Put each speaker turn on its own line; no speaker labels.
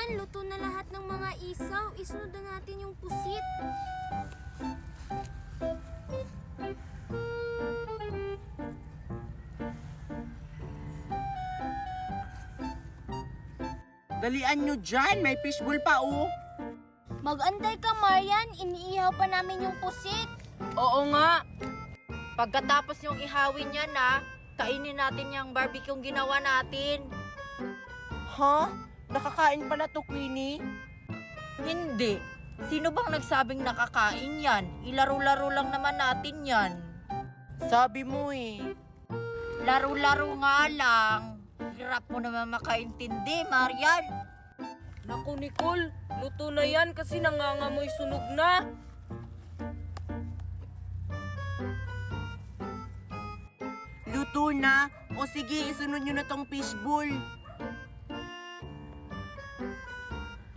Marian, luto na lahat ng mga isaw. Isunod na natin yung pusit.
Dalian nyo dyan, may fishbowl pa oh.
Mag-anday ka, Marian. Iniihaw pa namin yung pusit.
Oo nga. Pagkatapos yung ihawin yan kainin natin yung barbecue yung ginawa natin.
Ha? Nakakain pala to, Queenie?
Hindi. Sino bang nagsabing nakakain yan? Ilaro-laro lang naman natin yan.
Sabi mo eh.
Laro-laro nga lang. Hirap mo naman makaintindi, Marian.
Naku, Nicole, luto na yan kasi nangangamoy sunog na.
Luto na. O sige, isunod nyo na tong fishbowl.